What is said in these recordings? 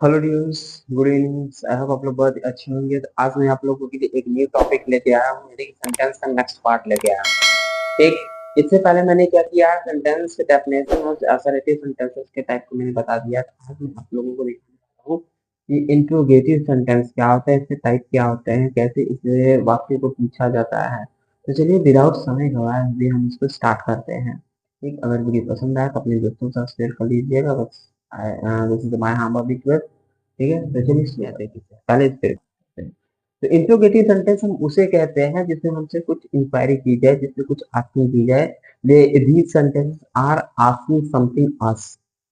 Hello dears, good evening. I hope आप लोग बहुत अच्छे होंगे। तो आज मैं आप लोगों के लिए एक न्यू टॉपिक लेके आया हूँ, यानी कि सेंटेंस का नेक्स्ट पार्ट लेके आया हूँ। ठीक, इससे पहले मैंने क्या किया, सेंटेंस के डेफिनेशन और असर्टिव सेंटेंसेस के टाइप को मैंने बता दिया था। आज मैं आप लोगों को दिखाता हूँ कि इंट्रोगेटिव सेंटेंस क्या होता है, इसके टाइप क्या होते हैं, कैसे इससे वाक्य को पूछा जाता है। तो चलिए विदाउट समय गवाए हुए हम इसको स्टार्ट करते हैं। ठीक, अगर वीडियो पसंद आए तो अपने दोस्तों के साथ शेयर कर लीजिएगा। बस this is my humble request. ठीक है, तो चलिए इसमें आते हैं। पहले इस पे करते हैं। तो इंट्रोगेटिव सेंटेंस हम उसे कहते हैं जिसमें हमसे कुछ इंक्वायरी की जाए, जिसमें कुछ आस्किंग की जाए। They these sentences are asking something us.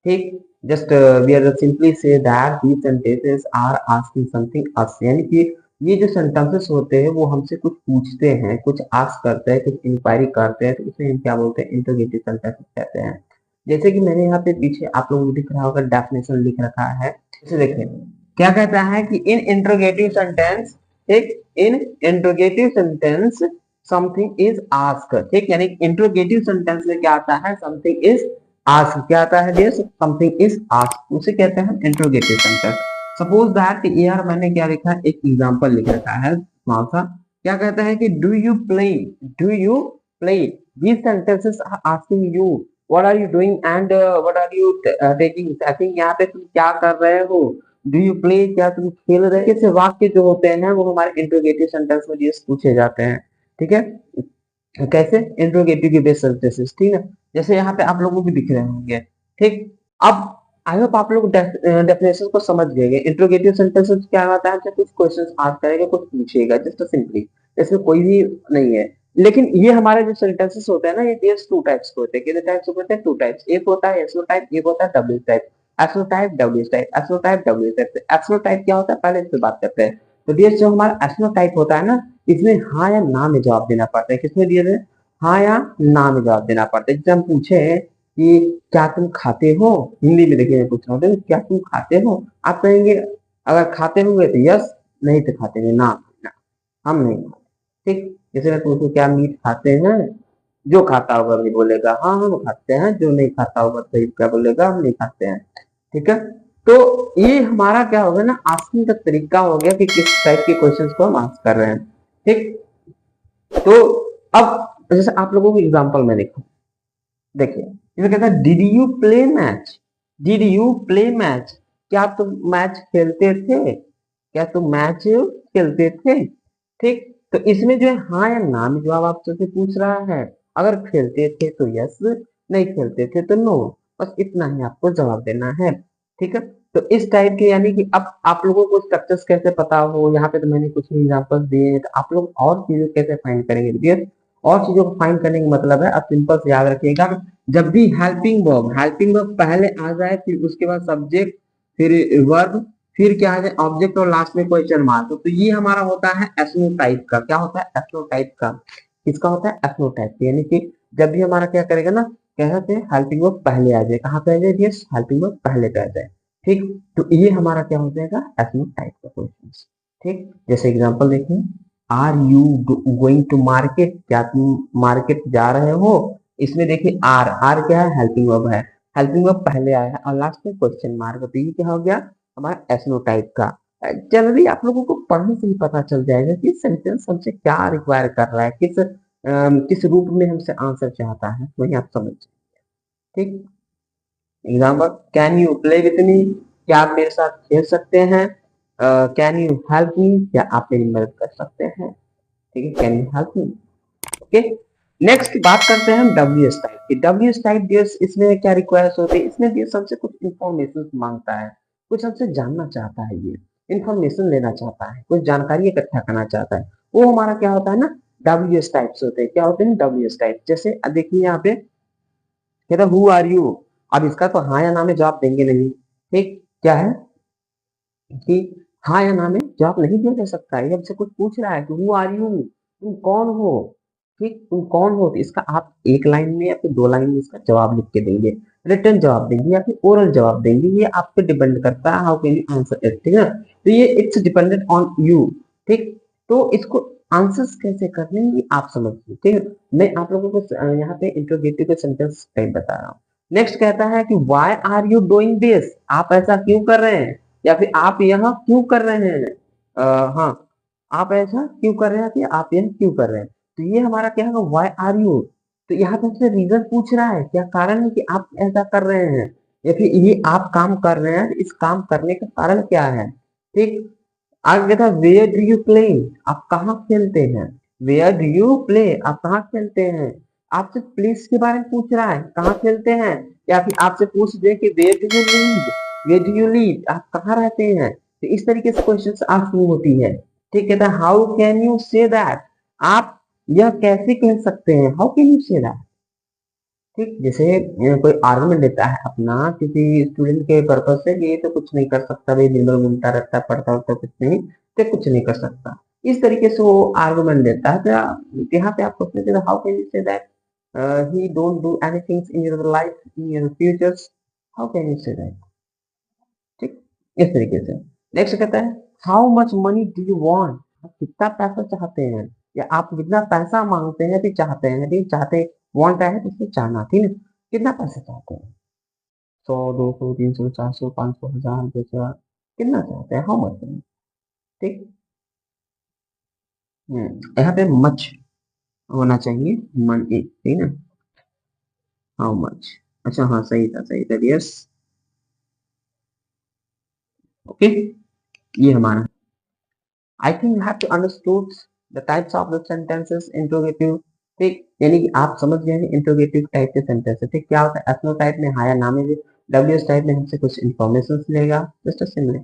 ठीक, just we are simply say that these sentences are asking something us, यानी कि ये जो सेंटेंसेस होते हैं वो हमसे कुछ पूछते हैं, कुछ आस्क करते हैं, कुछ इंक्वायरी करते हैं, तो उसे हम क्या बोलते हैं, इंट्रोगेटिव सेंटेंसेस कहते हैं। जैसे कि मैंने यहाँ पे पीछे आप लोगों को दिख रहा होगा, डेफिनेशन लिख रखा है। इसे देखिए, क्या कहता है कि इन इंट्रोगेटिव सेंटेंस, एक an interrogative sentence something is ask. ठीक, यानी इंट्रोगेटिव सेंटेंस में क्या आता है, समथिंग इज आस्क। क्या आता है, दिस समथिंग इज आस्क, उसे कहते हैं इंट्रोगेटिव सेंटेंस। सपोज दैट, यार मैंने क्या लिखा है, एक एग्जांपल लिख रखा है स्मॉल सा। क्या कहता है कि do you play these sentences are asking you what are you doing and what are you taking। I think यहाँ पे तुम क्या कर रहे हो, डू यू प्ले, क्या तुम खेल रहे हो। ऐसे वाक्य जो होते हैं वो हमारे इंट्रोगेटिव सेंटेंस में ये पूछे जाते हैं। ठीक है, कैसे, इंट्रोगेटिव के बेस सेंटेंसेस। ठीक है, जैसे यहाँ पे आप लोगों को दिख रहे होंगे। ठीक, अब आई होप आप लोग डेफिनेशन को समझ गए। इंट्रोगेटिव सेंटेंसेस क्या होता है, कुछ क्वेश्चंस आस्क करेगा, कुछ पूछेगा, जस्ट सिंपली, इसमें कोई भी नहीं है। लेकिन ये हमारे जो सेंटेंसेस होते हैं ना, ये टू टाइप्स के होते हैं। कितने टाइप्स होते हैं, टू टाइप्स। एक होता है एसओ टाइप, एक होता है W type. SO type, W type, SO type, W type. SO type क्या होता है, पहले इससे बात करते हैं। तो ये जो हमारा एसओ टाइप होता है ना, इसमें हाँ या ना में जवाब देना पड़ता है। किसमें दिए थे, हाँ या ना में जवाब देना पड़ता है। जैसे हम पूछे कि क्या तुम खाते हो, हिंदी में देखिए मैं पूछ रहा हूँ, क्या तुम खाते हो, आप कहेंगे अगर खाते हुए तो यस, नहीं तो खाते हुए ना, ना, हम नहीं खाते। ठीक, जैसे मैं पूछूं क्या मीट खाते हैं, जो खाता होगा वही बोलेगा हाँ हम खाते हैं, जो नहीं खाता होगा तो क्या बोलेगा, हम नहीं खाते हैं। ठीक है, तो ये हमारा क्या होगा ना, आस्किंग का तरीका हो गया कि किस टाइप के क्वेश्चंस को हम आस्क कर रहे हैं। ठीक, तो अब जैसे आप लोगों को एग्जांपल में देखो, देखिए इसमें कहता है did you play match, did you play match, क्या तुम मैच खेलते थे, क्या तुम मैच खेलते थे। ठीक, तो इसमें जो है हाँ या ना में जवाब आपसे पूछ रहा है। अगर खेलते थे तो यस, नहीं खेलते थे तो नो, बस इतना ही आपको जवाब देना है। ठीक है, तो इस टाइप के, यानी कि अब आप लोगों को स्ट्रक्चर्स कैसे पता हो, यहाँ पे तो मैंने कुछ एग्जांपल्स दिए हैं, तो आप लोग और चीजें कैसे फाइंड करेंगे, देखिए और चीजों को फाइंड करने का मतलब है, अब सिंपल से याद रखिएगा, जब भी हेल्पिंग वर्ब पहले आ जाए, फिर उसके बाद सब्जेक्ट, फिर वर्ब, फिर क्या आ जाए ऑब्जेक्ट, और लास्ट में क्वेश्चन मार्क, तो ये हमारा होता है एस्नोटाइप का। क्या होता है, एस्नोटाइप का। किसका होता है, एस्नोटाइप। यानी कि जब भी हमारा क्या करेगा ना, कहते हैं हेल्पिंग वर्ब पहले आ जाए, कहाँ पे आ जाए, यस हेल्पिंग वर्ब पहले पे आ जाए। ठीक, तो ये हमारा क्या हो जाएगा, एस्नोटाइप का क्वेश्चन। ठीक, जैसे एग्जांपल देखिए, are you going to market, क्या तुम मार्केट जा रहे हो। इसमें देखिए आर, आर क्या है, हेल्पिंग वर्ब है, हेल्पिंग वर्ब पहले आया है और लास्ट में क्वेश्चन मार्क, तो ये क्या हो गया हमारा एस्नोटाइप का। जनरली आप लोगों को पढ़ने से ही पता चल जाएगा कि सेंटेंस हमसे क्या रिक्वायर कर रहा है, किस रूप में हमसे आंसर चाहता है, वही आप समझ। ठीक, example, can you play with me, क्या आप मेरे साथ खेल सकते हैं। कैन यू हेल्प मी, क्या आप मेरी मदद कर सकते हैं। ठीक है, can you help me. Okay, next बात करते हैं हम डब्ल्यू एस टाइप की। डब्ल्यू एस टाइप डियर्स, इसमें क्या रिक्वायर्स होते हैं, इसमें डियर्स हमसे कुछ इंफॉर्मेशन मांगता है, कुछ हमसे जानना चाहता है, ये इंफॉर्मेशन लेना चाहता है, कुछ जानकारी इकट्ठा करना चाहता है, वो हमारा क्या होता है ना, डब्ल्यू एस टाइप्स होते हैं। क्या होते हैं डब्ल्यू एस टाइप, जैसे देखिए यहाँ पे कहता हु आर यू। अब इसका तो हाँ या ना में जवाब देंगे नहीं। ठीक, क्या है कि हाँ या ना में जवाब नहीं दिया जा सकता है। हमसे कुछ पूछ रहा है कि हु आर यू, तुम कौन हो। ठीक, तुम कौन हो, तो इसका आप एक लाइन में या फिर दो लाइन में इसका जवाब लिख के देंगे, रिटर्न जवाब देंगे या फिर ओरल जवाब देंगे, ये आप पे डिपेंड करता है, how can you answer it. ठीक है, तो ये इट्स डिपेंडेंट ऑन यू। ठीक, तो इसको आंसर्स कैसे करने हैं ये आप समझिए। ठीक है, मैं आप लोगों को यहाँ पे इंट्रोगेटिव के सेंटेंस टाइप बता रहा हूँ। नेक्स्ट कहता है कि why are you doing this, आप ऐसा क्यों कर रहे हैं। या फिर आप यह क्यों कर रहे हैं। हाँ, आप ऐसा क्यों कर रहे हैं या आप यह क्यों कर रहे हैं। तो ये हमारा क्या होगा, व्हाई आर यू। तो यहाँ पे हमसे रीजन पूछ रहा है, क्या कारण है कि आप ऐसा कर रहे हैं, या फिर ये आप काम कर रहे हैं, इस काम करने का कारण क्या है। ठीक। आगे था वेयर डू यू प्ले, आप कहाँ खेलते हैं। वेयर डू यू प्ले, आप कहाँ खेलते हैं। आपसे प्लेस के बारे में पूछ रहा है, कहाँ खेलते हैं। या फिर आपसे पूछ दे कि where do you live, where do you live, आप कहाँ रहते हैं। तो इस तरीके से क्वेश्चन आप शुरू होती है। ठीक है, how can you say that, आप यह कैसे कह सकते हैं, how can you say that. ठीक, जैसे कोई आर्गुमेंट देता है अपना किसी स्टूडेंट के पर्पज से कि ये तो कुछ नहीं कर सकता भाई, दिन भर घूमता रहता है, पढ़ता होता कुछ नहीं, तो कुछ नहीं कर सकता। इस तरीके से वो आर्गुमेंट देता है। तो यहाँ पे आप सोचते हैं how can you say that he don't do anything in your life in your futures, how can you say that. ठीक, इस तरीके से। नेक्स्ट कहता है how much money do you want, आप कितना पैसा चाहते हैं, या आप कितना पैसा मांगते हैं फिर चाहते हैं। ठीक, चाहते वांट है तो इसमें चाहना, ठीक है, कितना पैसा चाहते हैं। 100, 200, 300, 400, 500, 1000, 10,000, कितना चाहते हैं, हाउ मच। ठीक। यहाँ पे मच होना चाहिए, मन एक, ठीक है। हाउ मच, अच्छा हाँ सही था, सही था, यस। ओके, ये हमारा। I think you have to understood the types of the sentences interrogative. ठीक, यानी कि आप समझ गए हैं इंट्रोगेटिव टाइप के सेंटेंस। ठीक, क्या होता है, एसनो टाइप में हाया नाम है, डब्ल्यू एस टाइप में हमसे कुछ इन्फॉर्मेशन लेगा, जस्ट सिमिलर।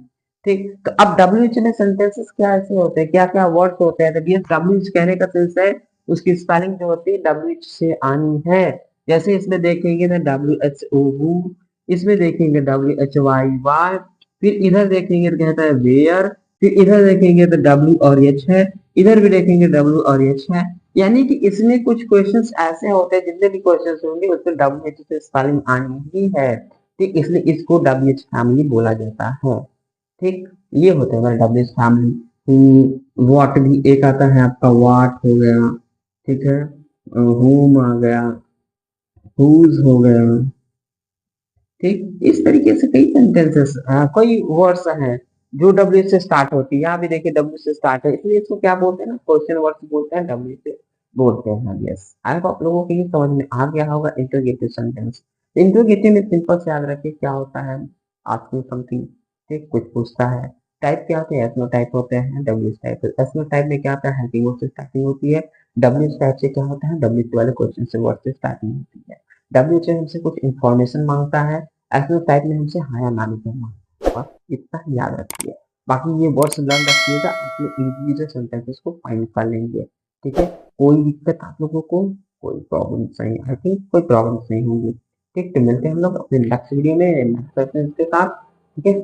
ठीक, तो अब डब्ल्यू एच में सेंटेंसेस क्या ऐसे होते हैं, क्या क्या वर्ड्स होते हैं। डब्ल्यू एच कहने का सेंस है उसकी स्पेलिंग जो होती है डब्ल्यू एच से आनी है। जैसे इसमें देखेंगे तो डब्ल्यू एच ओ, इसमें देखेंगे डब्ल्यू एच वाई वाई, फिर इधर देखेंगे तो कहता है वेयर, फिर इधर देखेंगे तो डब्ल्यू और एच है, इधर भी देखेंगे डब्ल्यू और एच है। यानी कि इसमें कुछ क्वेश्चंस ऐसे होते हैं, जितने भी क्वेश्चंस होंगे उसमें डब्ल्यू एच से स्पेलिंग आनी ही है। ठीक, इसलिए इसको डब्ल्यू एच फैमिली बोला जाता है। ठीक, ये होता है हमारा डब्ल्यू एच फैमिली। वॉट भी एक आता है आपका, वाट हो गया, ठीक है, होम आ गया, हुज हो गया। ठीक, इस तरीके से कई सेंटेंसेस, कोई वर्ड्स हैं जो डब्ल्यू से स्टार्ट होती है। यहाँ भी देखिए डब्ल्यू से स्टार्ट है, इसलिए इसको क्या बोलते हैं ना, क्वेश्चन वर्ड्स बोलते हैं, डब्ल्यू से बोलते हैं। यस, आई होप आप लोगों को ये समझ में आ गया होगा इंटरोगेटिव सेंटेंस। इंटरोगेटिव में सिंपल से याद रखिए क्या होता है, आस्किंग समथिंग। ठीक, कुछ पूछता है। टाइप क्या होते हैं, एसनो टाइप होते हैं, डब्ल्यू टाइप। एसनो टाइप में क्या होता है, हेल्पिंग वर्ड से स्टार्टिंग होती है। डब्ल्यू टाइप से क्या होता है, डब्ल्यू वाले क्वेश्चन से वर्ड से स्टार्टिंग होती है। डब्ल्यू से हमसे कुछ इन्फॉर्मेशन मांगता है, ऐसे टाइप में हमसे हाया नाम करना, बस इतना ही याद रखिए। बाकी ये वर्ड्स लर्न रखिएगा, आप लोग इंडिविजुअल सेंटेंसेस को फाइंड कर लेंगे। ठीक है, कोई दिक्कत आप लोगों को, कोई प्रॉब्लम नहीं, आई थिंक कोई प्रॉब्लम नहीं होगी। ठीक, तो मिलते हैं हम लोग अपने नेक्स्ट वीडियो में नेक्स्ट सेशन के साथ। ठीक है।